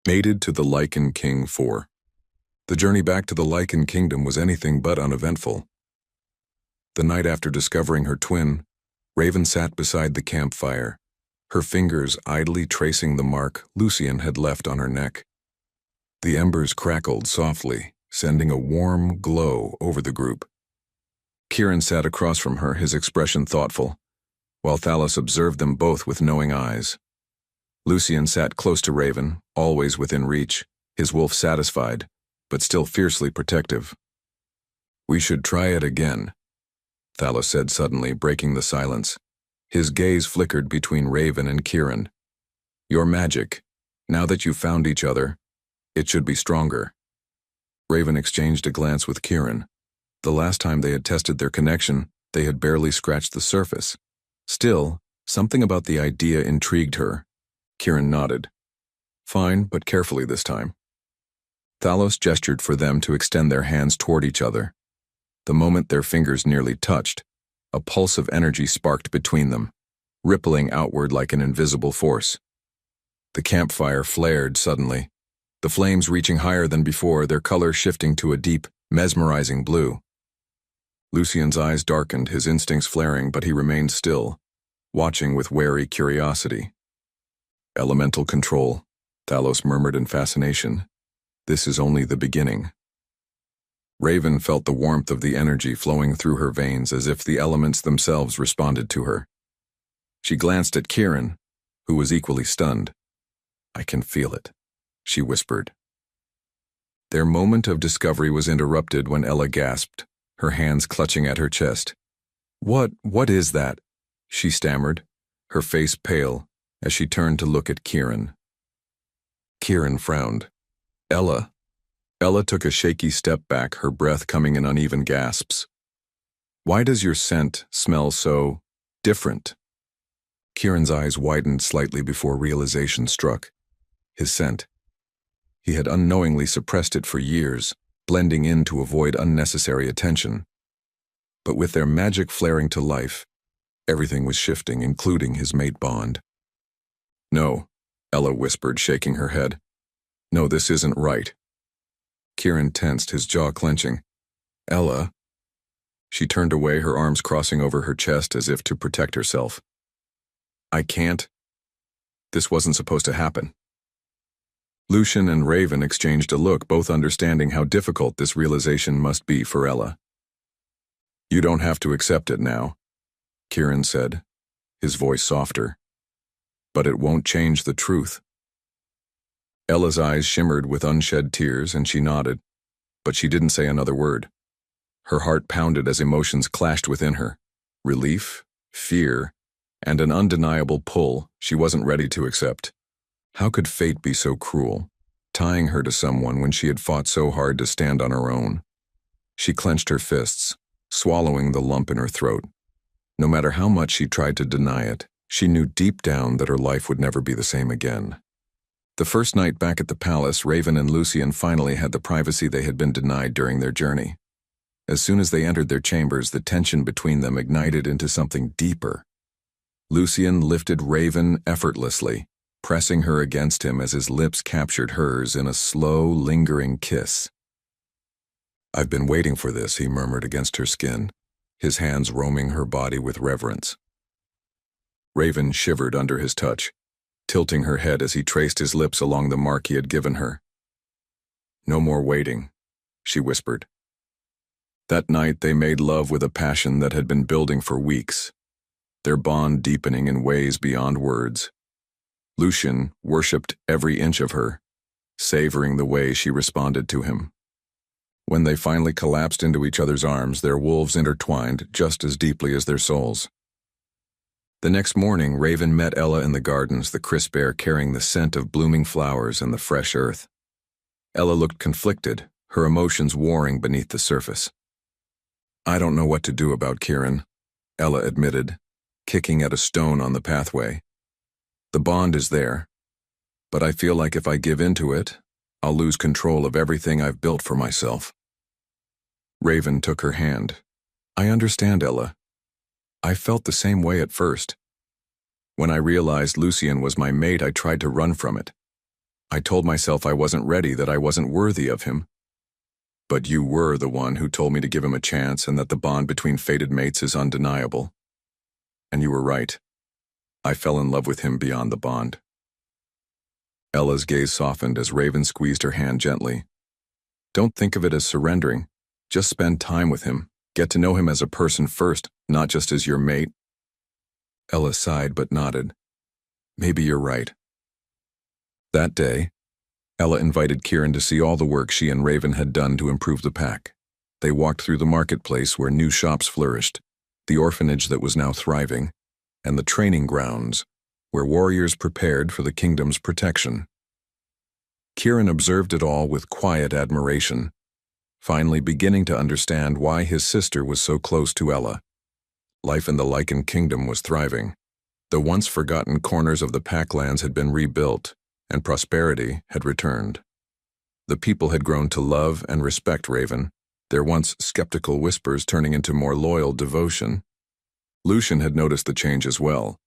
Mated to the Lycan King 4. The journey back to the Lycan Kingdom was anything but uneventful. The night after discovering her twin, Raven sat beside the campfire, her fingers idly tracing the mark Lucian had left on her neck. The embers crackled softly, sending a warm glow over the group. Kieran sat across from her, his expression thoughtful, while Thalos observed them both with knowing eyes. Lucian sat close to Raven, always within reach, his wolf satisfied, but still fiercely protective. "We should try it again," Thalos said suddenly, breaking the silence. His gaze flickered between Raven and Kieran. "Your magic, now that you've found each other, it should be stronger." Raven exchanged a glance with Kieran. The last time they had tested their connection, they had barely scratched the surface. Still, something about the idea intrigued her. Kieran nodded. "Fine, but carefully this time." Thalos gestured for them to extend their hands toward each other. The moment their fingers nearly touched, a pulse of energy sparked between them, rippling outward like an invisible force. The campfire flared suddenly, the flames reaching higher than before, their color shifting to a deep, mesmerizing blue. Lucian's eyes darkened, his instincts flaring, but he remained still, watching with wary curiosity. "Elemental control," Thalos murmured in fascination. "This is only the beginning." Raven felt the warmth of the energy flowing through her veins as if the elements themselves responded to her. She glanced at Kieran, who was equally stunned. "I can feel it," she whispered. Their moment of discovery was interrupted when Ella gasped, her hands clutching at her chest. What is that?" she stammered, her face pale, as she turned to look at Kieran. Kieran frowned. "Ella." Ella took a shaky step back, her breath coming in uneven gasps. "Why does your scent smell so different?" Kieran's eyes widened slightly before realization struck. His scent. He had unknowingly suppressed it for years, blending in to avoid unnecessary attention. But with their magic flaring to life, everything was shifting, including his mate bond. "No," Ella whispered, shaking her head. "No, this isn't right." Kieran tensed, his jaw clenching. "Ella." She turned away, her arms crossing over her chest as if to protect herself. "I can't. This wasn't supposed to happen." Lucian and Raven exchanged a look, both understanding how difficult this realization must be for Ella. "You don't have to accept it now," Kieran said, his voice softer. "But it won't change the truth." Ella's eyes shimmered with unshed tears, and she nodded, but she didn't say another word. Her heart pounded as emotions clashed within her. Relief, fear, and an undeniable pull she wasn't ready to accept. How could fate be so cruel, tying her to someone when she had fought so hard to stand on her own? She clenched her fists, swallowing the lump in her throat. No matter how much she tried to deny it, she knew deep down that her life would never be the same again. The first night back at the palace, Raven and Lucian finally had the privacy they had been denied during their journey. As soon as they entered their chambers, the tension between them ignited into something deeper. Lucian lifted Raven effortlessly, pressing her against him as his lips captured hers in a slow, lingering kiss. "I've been waiting for this," he murmured against her skin, his hands roaming her body with reverence. Raven shivered under his touch, tilting her head as he traced his lips along the mark he had given her. "No more waiting," she whispered. That night they made love with a passion that had been building for weeks, their bond deepening in ways beyond words. Lucian worshipped every inch of her, savoring the way she responded to him. When they finally collapsed into each other's arms, their wolves intertwined just as deeply as their souls. The next morning, Raven met Ella in the gardens, the crisp air carrying the scent of blooming flowers and the fresh earth. Ella looked conflicted, her emotions warring beneath the surface. "I don't know what to do about Kieran," Ella admitted, kicking at a stone on the pathway. "The bond is there, but I feel like if I give in to it, I'll lose control of everything I've built for myself." Raven took her hand. "I understand, Ella. I felt the same way at first. When I realized Lucian was my mate, I tried to run from it. I told myself I wasn't ready, that I wasn't worthy of him. But you were the one who told me to give him a chance and that the bond between fated mates is undeniable. And you were right. I fell in love with him beyond the bond. Ella's gaze softened as Raven squeezed her hand gently. Don't think of it as surrendering. Just spend time with him. Get to know him as a person first, not just as your mate. Ella sighed but nodded. Maybe you're right. That day, Ella invited Kieran to see all the work she and Raven had done to improve the pack. They walked through the marketplace where new shops flourished, the orphanage that was now thriving, and the training grounds where warriors prepared for the kingdom's protection. Kieran observed it all with quiet admiration, finally beginning to understand why his sister was so close to Ella. Life in the Lycan kingdom was thriving. The once forgotten corners of the packlands had been rebuilt, and prosperity had returned. The people had grown to love and respect Raven, their once skeptical whispers turning into more loyal devotion. Lycan had noticed the change as well.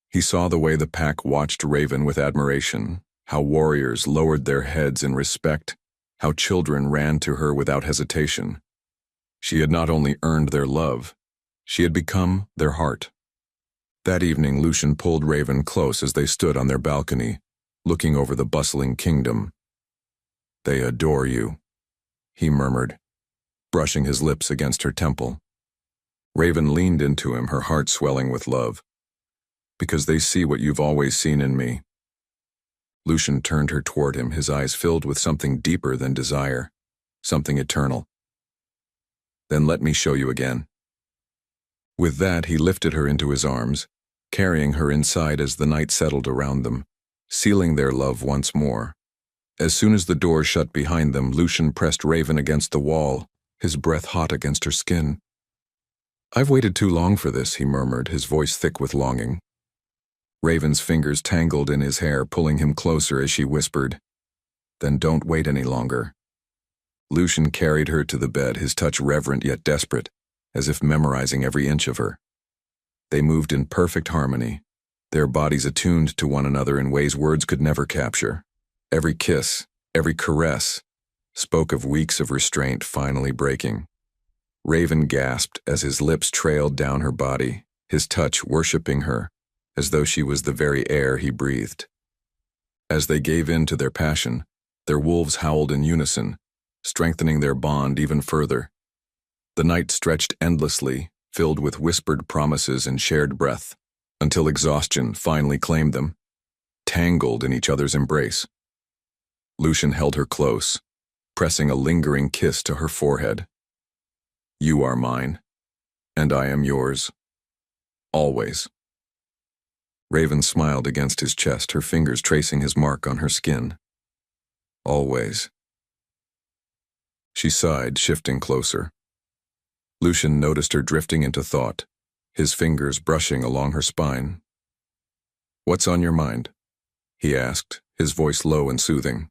He saw the way the pack watched Raven with admiration, how warriors lowered their heads in respect, how children ran to her without hesitation. She had not only earned their love, she had become their heart. That evening, Lycan pulled Raven close as they stood on their balcony, looking over the bustling kingdom. They adore you, he murmured, brushing his lips against her temple. Raven leaned into him, her heart swelling with love. Because they see what you've always seen in me. Lycan turned her toward him, his eyes filled with something deeper than desire, something eternal. Then let me show you again. With that, he lifted her into his arms, carrying her inside as the night settled around them, sealing their love once more. As soon as the door shut behind them, Lycan pressed Raven against the wall, his breath hot against her skin. I've waited too long for this, he murmured, his voice thick with longing. Raven's fingers tangled in his hair, pulling him closer as she whispered, Then don't wait any longer. Lycan carried her to the bed, his touch reverent yet desperate, as if memorizing every inch of her. They moved in perfect harmony, their bodies attuned to one another in ways words could never capture. Every kiss, every caress, spoke of weeks of restraint finally breaking. Raven gasped as his lips trailed down her body, his touch worshiping her, as though she was the very air he breathed. As they gave in to their passion, their wolves howled in unison, strengthening their bond even further. The night stretched endlessly, filled with whispered promises and shared breath, until exhaustion finally claimed them, tangled in each other's embrace. Lycan held her close, pressing a lingering kiss to her forehead. You are mine, and I am yours. Always. Raven smiled against his chest, her fingers tracing his mark on her skin. Always. She sighed, shifting closer. Lycan noticed her drifting into thought, his fingers brushing along her spine. What's on your mind? He asked, his voice low and soothing.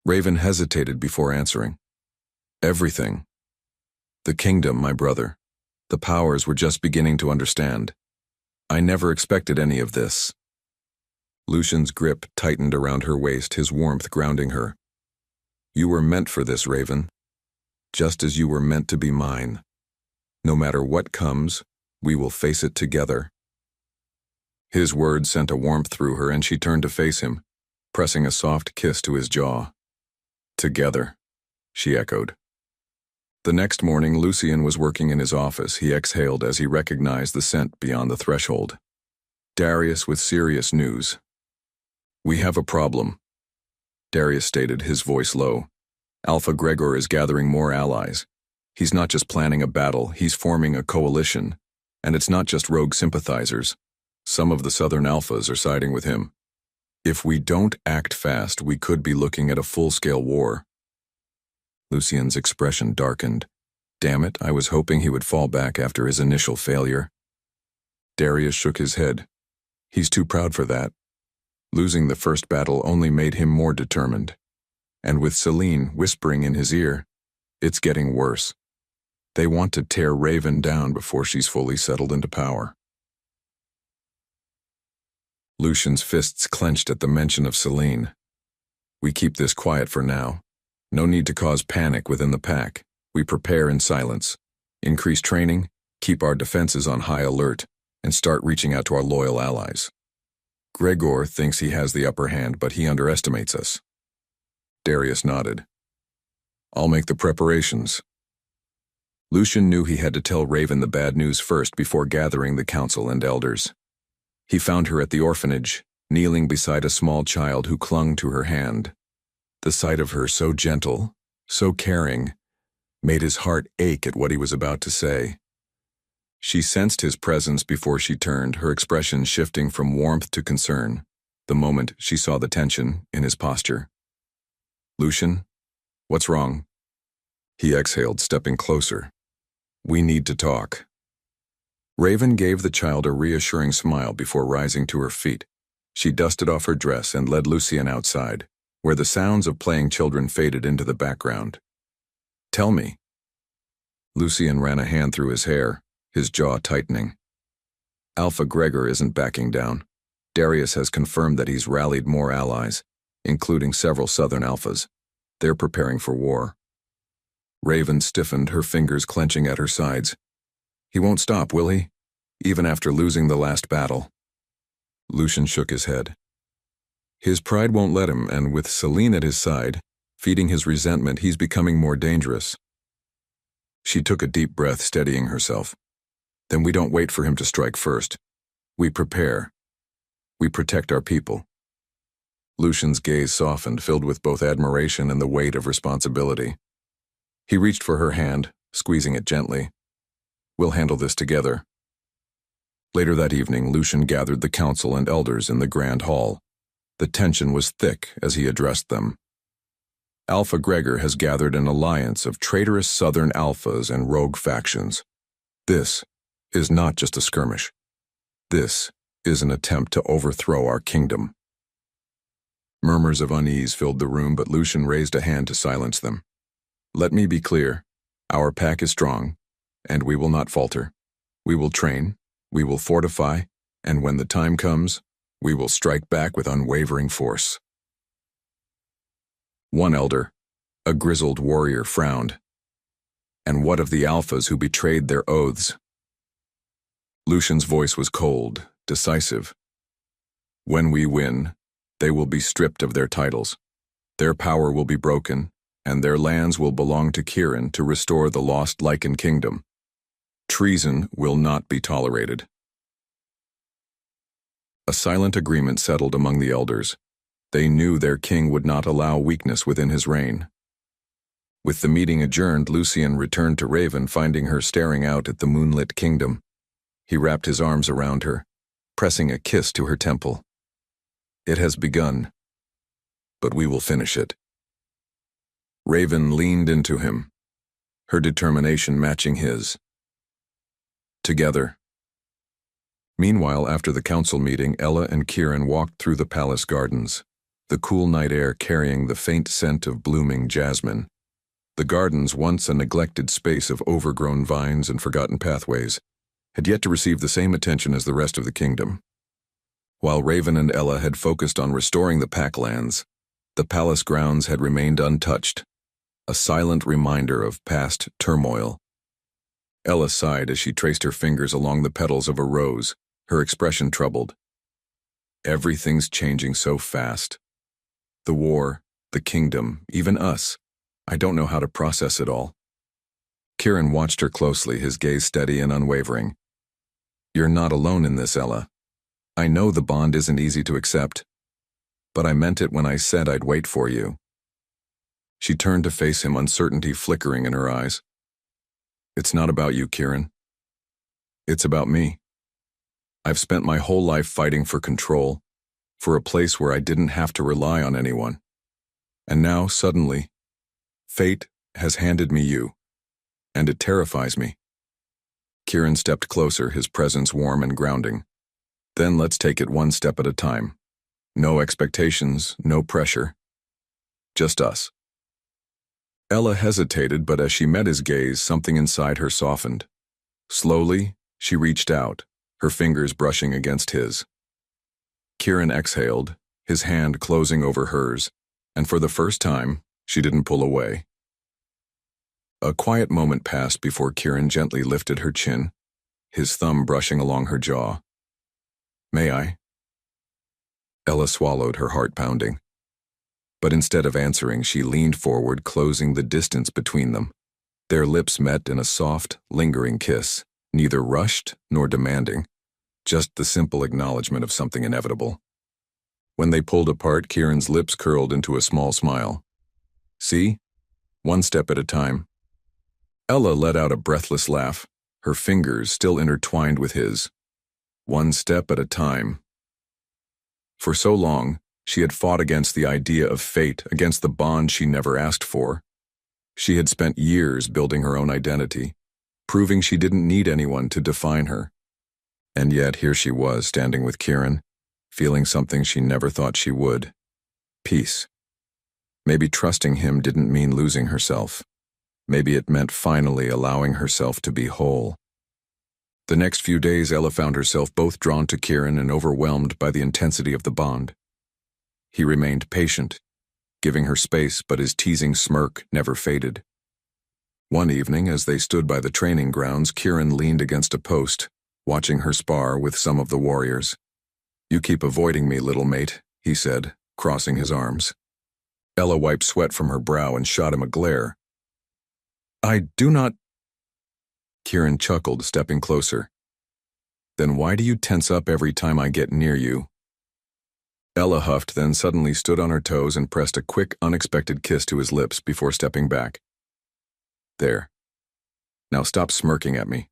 Raven hesitated before answering. Everything. The kingdom, my brother. The powers were just beginning to understand. I never expected any of this. Lycan's grip tightened around her waist, his warmth grounding her. You were meant for this, Raven. Just as you were meant to be mine. No matter what comes, we will face it together. His words sent a warmth through her, and she turned to face him, pressing a soft kiss to his jaw. Together, she echoed. The next morning, Lycan was working in his office. He exhaled as he recognized the scent beyond the threshold. Darius with serious news. We have a problem, Darius stated, his voice low. Alpha Gregor is gathering more allies. He's not just planning a battle, he's forming a coalition. And it's not just rogue sympathizers. Some of the Southern Alphas are siding with him. If we don't act fast, we could be looking at a full-scale war. Lycan's expression darkened. Damn it, I was hoping he would fall back after his initial failure. Darius shook his head. He's too proud for that. Losing the first battle only made him more determined. And with Selene whispering in his ear, it's getting worse. They want to tear Raven down before she's fully settled into power. Lycan's fists clenched at the mention of Selene. We keep this quiet for now. No need to cause panic within the pack. We prepare in silence. Increase training, keep our defenses on high alert, and start reaching out to our loyal allies. Gregor thinks he has the upper hand, but he underestimates us. Darius nodded. I'll make the preparations. Lucian knew he had to tell Raven the bad news first before gathering the council and elders. He found her at the orphanage, kneeling beside a small child who clung to her hand. The sight of her, so gentle, so caring, made his heart ache at what he was about to say. She sensed his presence before she turned, her expression shifting from warmth to concern, the moment she saw the tension in his posture. Lucian, what's wrong? He exhaled, stepping closer. We need to talk. Raven gave the child a reassuring smile before rising to her feet. She dusted off her dress and led Lucian outside, where the sounds of playing children faded into the background. Tell me. Lucian ran a hand through his hair, his jaw tightening. Alpha Gregor isn't backing down. Darius has confirmed that he's rallied more allies, including several southern alphas. They're preparing for war. Raven stiffened, her fingers clenching at her sides. He won't stop, will he? Even after losing the last battle. Lucian shook his head. His pride won't let him, and with Celine at his side, feeding his resentment, he's becoming more dangerous. She took a deep breath, steadying herself. Then we don't wait for him to strike first. We prepare. We protect our people. Lucian's gaze softened, filled with both admiration and the weight of responsibility. He reached for her hand, squeezing it gently. We'll handle this together. Later that evening, Lucian gathered the council and elders in the grand hall. The tension was thick as he addressed them. Alpha Gregor has gathered an alliance of traitorous southern alphas and rogue factions. This is not just a skirmish. This is an attempt to overthrow our kingdom. Murmurs of unease filled the room, but Lucian raised a hand to silence them. Let me be clear. Our pack is strong, and we will not falter. We will train, we will fortify, and when the time comes, we will strike back with unwavering force. One elder, a grizzled warrior, frowned. And what of the alphas who betrayed their oaths? Lucian's voice was cold, decisive. When we win, they will be stripped of their titles. Their power will be broken, and their lands will belong to Kieran to restore the lost Lycan kingdom. Treason will not be tolerated. A silent agreement settled among the elders. They knew their king would not allow weakness within his reign. With the meeting adjourned, Lucian returned to Raven, finding her staring out at the moonlit kingdom. He wrapped his arms around her, pressing a kiss to her temple. It has begun, but we will finish it. Raven leaned into him, her determination matching his. Together. Meanwhile, after the council meeting, Ella and Kieran walked through the palace gardens, the cool night air carrying the faint scent of blooming jasmine. The gardens, once a neglected space of overgrown vines and forgotten pathways, had yet to receive the same attention as the rest of the kingdom. While Raven and Ella had focused on restoring the packlands, the palace grounds had remained untouched, a silent reminder of past turmoil. Ella sighed as she traced her fingers along the petals of a rose, her expression troubled. Everything's changing so fast. The war, the kingdom, even us. I don't know how to process it all. Kieran watched her closely, his gaze steady and unwavering. You're not alone in this, Ella. I know the bond isn't easy to accept, but I meant it when I said I'd wait for you. She turned to face him, uncertainty flickering in her eyes. It's not about you, Kieran. It's about me. I've spent my whole life fighting for control, for a place where I didn't have to rely on anyone. And now, suddenly, fate has handed me you, and it terrifies me. Kieran stepped closer, his presence warm and grounding. Then let's take it one step at a time. No expectations, no pressure. Just us. Ella hesitated, but as she met his gaze, something inside her softened. Slowly, she reached out, her fingers brushing against his. Kieran exhaled, his hand closing over hers, and for the first time, she didn't pull away. A quiet moment passed before Kieran gently lifted her chin, his thumb brushing along her jaw. "May I?" Ella swallowed, her heart pounding. But instead of answering, she leaned forward, closing the distance between them. Their lips met in a soft, lingering kiss, neither rushed nor demanding, just the simple acknowledgement of something inevitable. When they pulled apart, Kieran's lips curled into a small smile. "See? One step at a time." Ella let out a breathless laugh, her fingers still intertwined with his. One step at a time. For so long, she had fought against the idea of fate, against the bond she never asked for. She had spent years building her own identity, proving she didn't need anyone to define her. And yet here she was, standing with Kieran, feeling something she never thought she would. Peace. Maybe trusting him didn't mean losing herself. Maybe it meant finally allowing herself to be whole. The next few days, Ella found herself both drawn to Kieran and overwhelmed by the intensity of the bond. He remained patient, giving her space, but his teasing smirk never faded. One evening, as they stood by the training grounds, Kieran leaned against a post, watching her spar with some of the warriors. "You keep avoiding me, little mate," he said, crossing his arms. Ella wiped sweat from her brow and shot him a glare. "I do not—" Kieran chuckled, stepping closer. "Then why do you tense up every time I get near you?" Ella huffed, then suddenly stood on her toes and pressed a quick, unexpected kiss to his lips before stepping back. "There. Now stop smirking at me."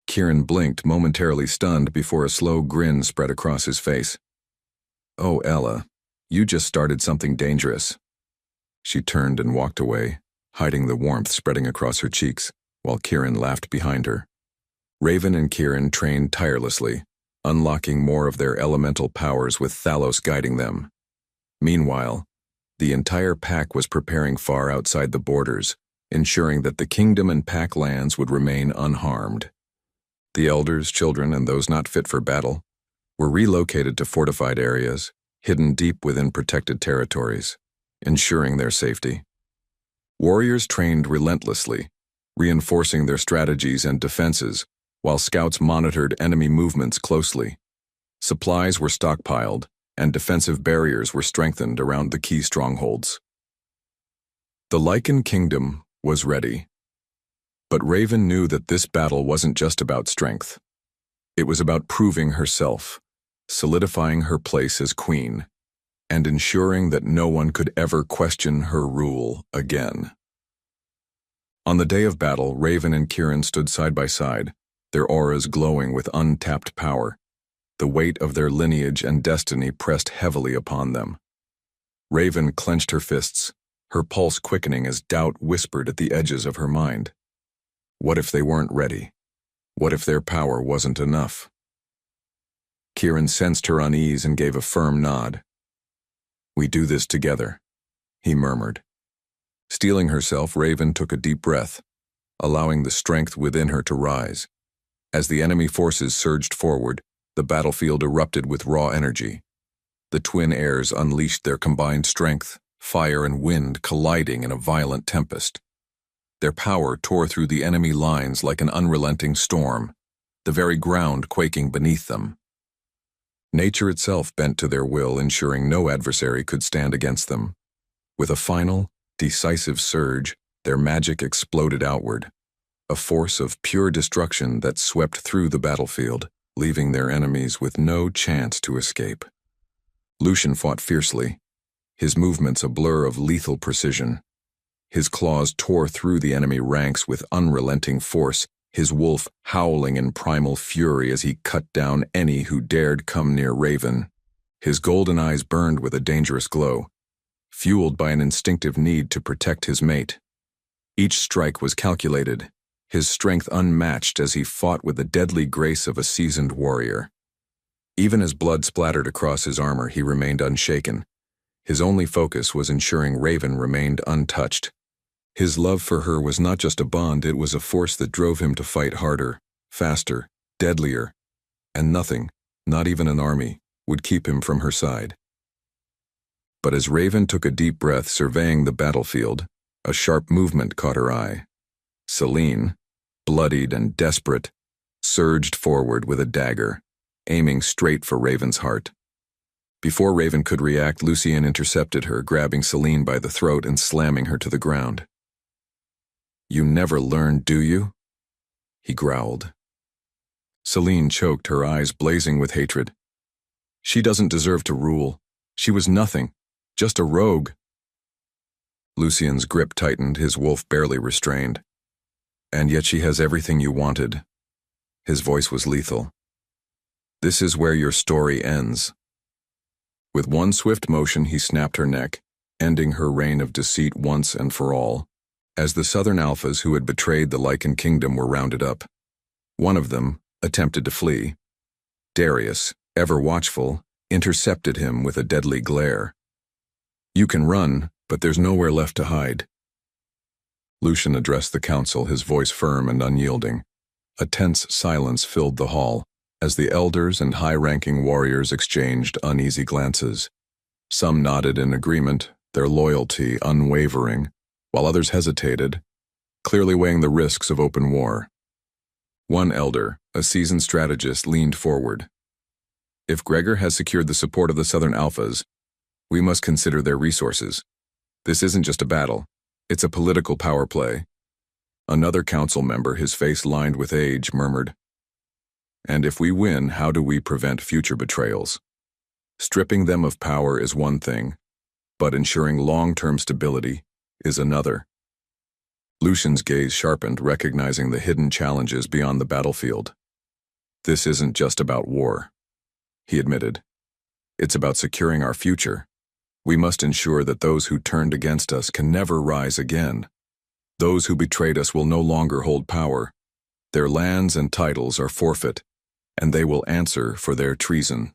Kieran blinked, momentarily stunned, before a slow grin spread across his face. "Oh, Ella, you just started something dangerous." She turned and walked away, hiding the warmth spreading across her cheeks, while Kieran laughed behind her. Raven and Kieran trained tirelessly, unlocking more of their elemental powers with Thalos guiding them. Meanwhile, the entire pack was preparing far outside the borders, ensuring that the kingdom and pack lands would remain unharmed. The elders, children, and those not fit for battle were relocated to fortified areas, hidden deep within protected territories, ensuring their safety. Warriors trained relentlessly, reinforcing their strategies and defenses, while scouts monitored enemy movements closely. Supplies were stockpiled, and defensive barriers were strengthened around the key strongholds. The Lycan kingdom was ready. But Raven knew that this battle wasn't just about strength. It was about proving herself, solidifying her place as queen, and ensuring that no one could ever question her rule again. On the day of battle, Raven and Kieran stood side by side, their auras glowing with untapped power. The weight of their lineage and destiny pressed heavily upon them. Raven clenched her fists, her pulse quickening as doubt whispered at the edges of her mind. What if they weren't ready? What if their power wasn't enough? Kieran sensed her unease and gave a firm nod. "We do this together," he murmured. Steeling herself, Raven took a deep breath, allowing the strength within her to rise. As the enemy forces surged forward, the battlefield erupted with raw energy. The twin airs unleashed their combined strength, fire and wind colliding in a violent tempest. Their power tore through the enemy lines like an unrelenting storm, the very ground quaking beneath them. Nature itself bent to their will, ensuring no adversary could stand against them. With a final, decisive surge, their magic exploded outward, a force of pure destruction that swept through the battlefield, leaving their enemies with no chance to escape. Lucian fought fiercely, his movements a blur of lethal precision. His claws tore through the enemy ranks with unrelenting force, his wolf howling in primal fury as he cut down any who dared come near Raven. His golden eyes burned with a dangerous glow, fueled by an instinctive need to protect his mate. Each strike was calculated, his strength unmatched as he fought with the deadly grace of a seasoned warrior. Even as blood splattered across his armor, he remained unshaken. His only focus was ensuring Raven remained untouched. His love for her was not just a bond, it was a force that drove him to fight harder, faster, deadlier, and nothing, not even an army, would keep him from her side. But as Raven took a deep breath surveying the battlefield, a sharp movement caught her eye. Selene, bloodied and desperate, surged forward with a dagger, aiming straight for Raven's heart. Before Raven could react, Lycan intercepted her, grabbing Selene by the throat and slamming her to the ground. "You never learn, do you?" he growled. Selene choked, her eyes blazing with hatred. "She doesn't deserve to rule. She was nothing, just a rogue." Lucian's grip tightened, his wolf barely restrained. "And yet she has everything you wanted." His voice was lethal. "This is where your story ends." With one swift motion, he snapped her neck, ending her reign of deceit once and for all, as the southern alphas who had betrayed the Lycan kingdom were rounded up. One of them attempted to flee. Darius, ever watchful, intercepted him with a deadly glare. "You can run, but there's nowhere left to hide." Lycan addressed the council, his voice firm and unyielding. A tense silence filled the hall, as the elders and high-ranking warriors exchanged uneasy glances. Some nodded in agreement, their loyalty unwavering, while others hesitated, clearly weighing the risks of open war. One elder, a seasoned strategist, leaned forward. "If Gregor has secured the support of the Southern Alphas, we must consider their resources. This isn't just a battle, it's a political power play." Another council member, his face lined with age, murmured, "And if we win, how do we prevent future betrayals? Stripping them of power is one thing, but ensuring long-term stability is another." Lucian's gaze sharpened, recognizing the hidden challenges beyond the battlefield. "This isn't just about war," he admitted. "It's about securing our future. We must ensure that those who turned against us can never rise again. Those who betrayed us will no longer hold power. Their lands and titles are forfeit, and they will answer for their treason."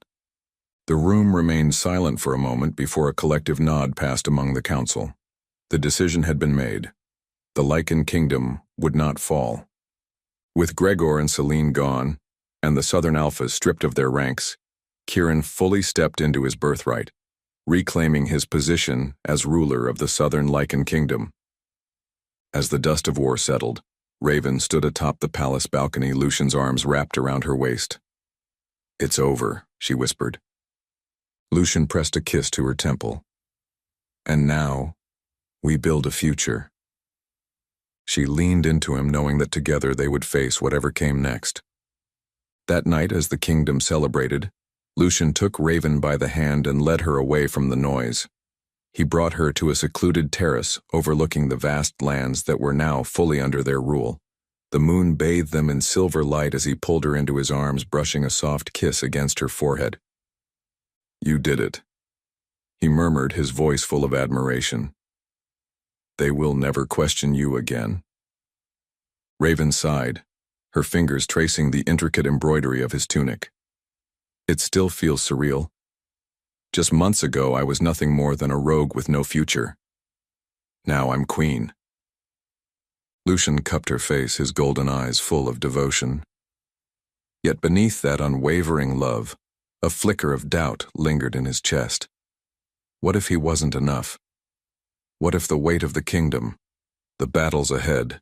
The room remained silent for a moment before a collective nod passed among the council. The decision had been made. The Lycan kingdom would not fall. With Gregor and Selene gone, and the Southern Alphas stripped of their ranks, Kieran fully stepped into his birthright, reclaiming his position as ruler of the Southern Lycan kingdom. As the dust of war settled, Raven stood atop the palace balcony, Lucian's arms wrapped around her waist. "It's over," she whispered. Lycan pressed a kiss to her temple. "And now, we build a future." She leaned into him, knowing that together they would face whatever came next. That night, as the kingdom celebrated, Lycan took Raven by the hand and led her away from the noise. He brought her to a secluded terrace overlooking the vast lands that were now fully under their rule. The moon bathed them in silver light as he pulled her into his arms, brushing a soft kiss against her forehead. "You did it," he murmured, his voice full of admiration. "They will never question you again." Raven sighed, her fingers tracing the intricate embroidery of his tunic. "It still feels surreal. Just months ago, I was nothing more than a rogue with no future. Now I'm queen." Lycan cupped her face, his golden eyes full of devotion. Yet beneath that unwavering love, a flicker of doubt lingered in his chest. What if he wasn't enough? What if the weight of the kingdom, the battles ahead,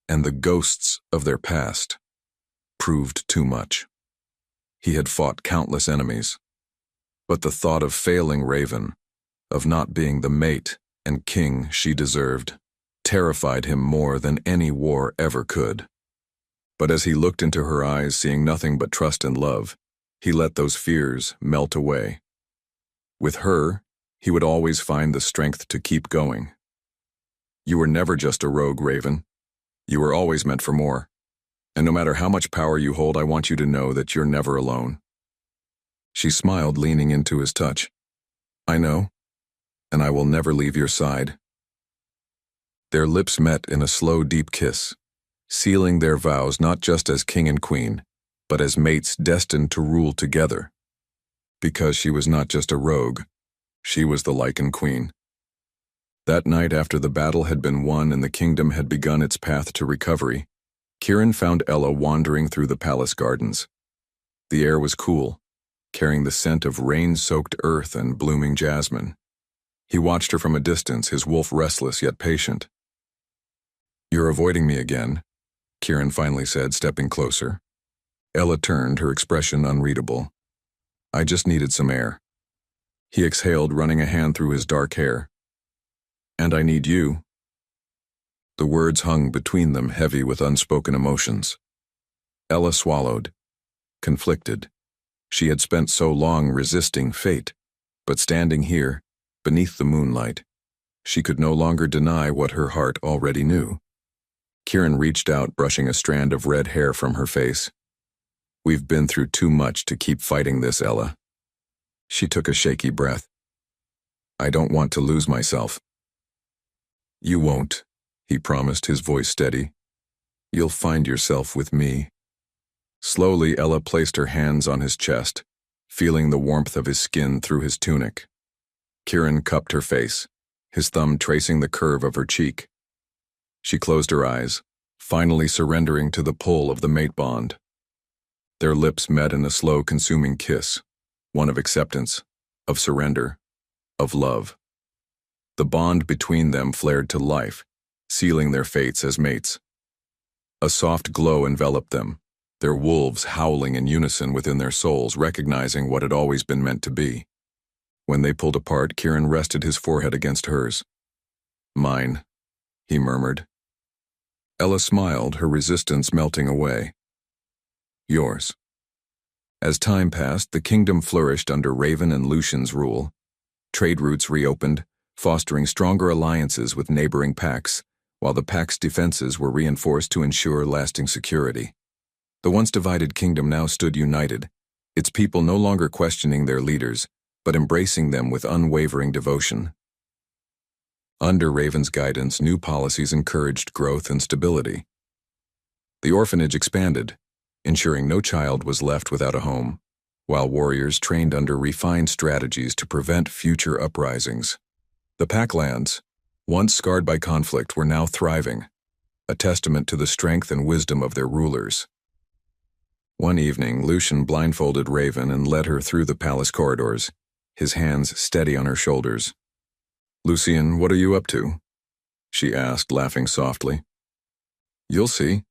and the ghosts of their past proved too much? He had fought countless enemies, but the thought of failing Raven, of not being the mate and king she deserved, terrified him more than any war ever could. But as he looked into her eyes, seeing nothing but trust and love, he let those fears melt away. With her, he would always find the strength to keep going. "You were never just a rogue, Raven. You were always meant for more. And no matter how much power you hold, I want you to know that you're never alone." She smiled, leaning into his touch. "I know, and I will never leave your side." Their lips met in a slow, deep kiss, sealing their vows not just as king and queen, but as mates destined to rule together. Because she was not just a rogue, she was the Lycan queen. That night, after the battle had been won and the kingdom had begun its path to recovery, Kieran found Ella wandering through the palace gardens. The air was cool, carrying the scent of rain-soaked earth and blooming jasmine. He watched her from a distance, his wolf restless yet patient. "You're avoiding me again," Kieran finally said, stepping closer. Ella turned, her expression unreadable. "I just needed some air." He exhaled, running a hand through his dark hair. "And I need you." The words hung between them, heavy with unspoken emotions. Ella swallowed, conflicted. She had spent so long resisting fate, but standing here, beneath the moonlight, she could no longer deny what her heart already knew. Kieran reached out, brushing a strand of red hair from her face. "We've been through too much to keep fighting this, Ella." She took a shaky breath. "I don't want to lose myself." "You won't," he promised, his voice steady. "You'll find yourself with me." Slowly, Ella placed her hands on his chest, feeling the warmth of his skin through his tunic. Kieran cupped her face, his thumb tracing the curve of her cheek. She closed her eyes, finally surrendering to the pull of the mate bond. Their lips met in a slow, consuming kiss, one of acceptance, of surrender, of love. The bond between them flared to life, sealing their fates as mates. A soft glow enveloped them, their wolves howling in unison within their souls, recognizing what had always been meant to be. When they pulled apart, Kieran rested his forehead against hers. "Mine," he murmured. Ella smiled, her resistance melting away. "Yours." As time passed, the kingdom flourished under Raven and Lucian's rule. Trade routes reopened, fostering stronger alliances with neighboring pacts, while the pact's defenses were reinforced to ensure lasting security. The once divided kingdom now stood united, its people no longer questioning their leaders, but embracing them with unwavering devotion. Under Raven's guidance, new policies encouraged growth and stability. The orphanage expanded, ensuring no child was left without a home, while warriors trained under refined strategies to prevent future uprisings. The Packlands, once scarred by conflict, were now thriving, a testament to the strength and wisdom of their rulers. One evening, Lucian blindfolded Raven and led her through the palace corridors, his hands steady on her shoulders. "Lucian, what are you up to?" she asked, laughing softly. "You'll see,"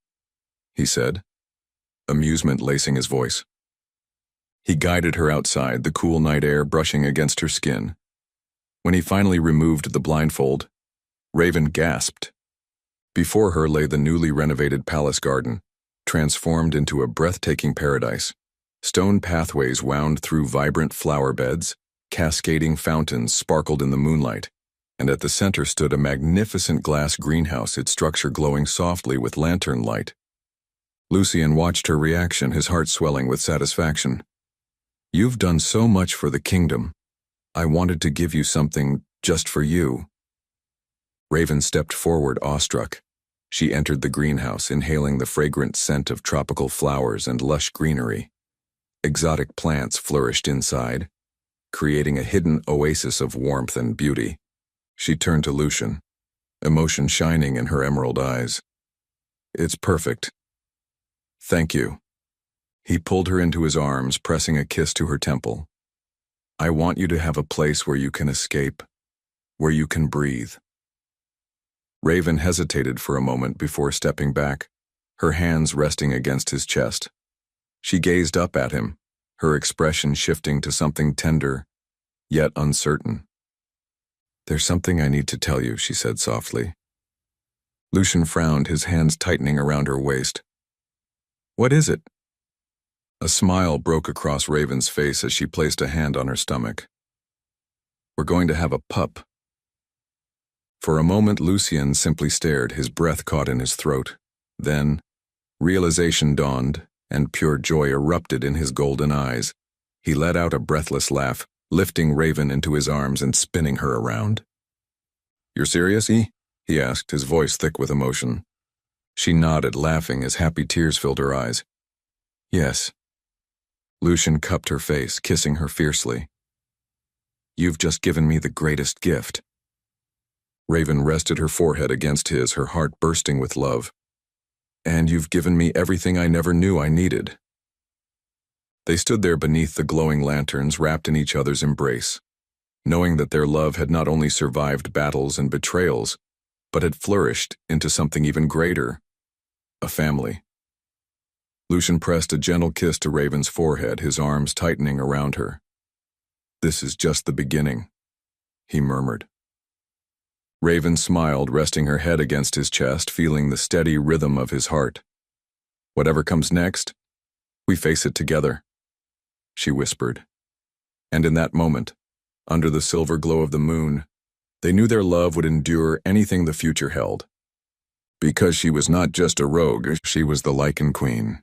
he said, amusement lacing his voice. He guided her outside, the cool night air brushing against her skin. When he finally removed the blindfold, Raven gasped. Before her lay the newly renovated palace garden, transformed into a breathtaking paradise. Stone pathways wound through vibrant flower beds, cascading fountains sparkled in the moonlight, and at the center stood a magnificent glass greenhouse, its structure glowing softly with lantern light. Lucian watched her reaction, his heart swelling with satisfaction. "You've done so much for the kingdom. I wanted to give you something just for you." Raven stepped forward, awestruck. She entered the greenhouse, inhaling the fragrant scent of tropical flowers and lush greenery. Exotic plants flourished inside, creating a hidden oasis of warmth and beauty. She turned to Lucian, emotion shining in her emerald eyes. "It's perfect. Thank you." He pulled her into his arms, pressing a kiss to her temple. "I want you to have a place where you can escape, where you can breathe." Raven hesitated for a moment before stepping back, her hands resting against his chest. She gazed up at him, her expression shifting to something tender, yet uncertain. "There's something I need to tell you," she said softly. Lucian frowned, his hands tightening around her waist. "What is it?" A smile broke across Raven's face as she placed a hand on her stomach. "We're going to have a pup." For a moment, Lucian simply stared, his breath caught in his throat. Then, realization dawned, and pure joy erupted in his golden eyes. He let out a breathless laugh, lifting Raven into his arms and spinning her around. "You're serious, E?" he asked, his voice thick with emotion. She nodded, laughing as happy tears filled her eyes. "Yes." Lucian cupped her face, kissing her fiercely. "You've just given me the greatest gift." Raven rested her forehead against his, her heart bursting with love. "And you've given me everything I never knew I needed." They stood there beneath the glowing lanterns, wrapped in each other's embrace. knowing that their love had not only survived battles and betrayals, but had flourished into something even greater, a family. Lucian pressed a gentle kiss to Raven's forehead, his arms tightening around her. "This is just the beginning," he murmured. Raven smiled, resting her head against his chest, feeling the steady rhythm of his heart. "Whatever comes next, we face it together," she whispered. And in that moment, under the silver glow of the moon, they knew their love would endure anything the future held. Because she was not just a rogue, she was the Lycan Queen.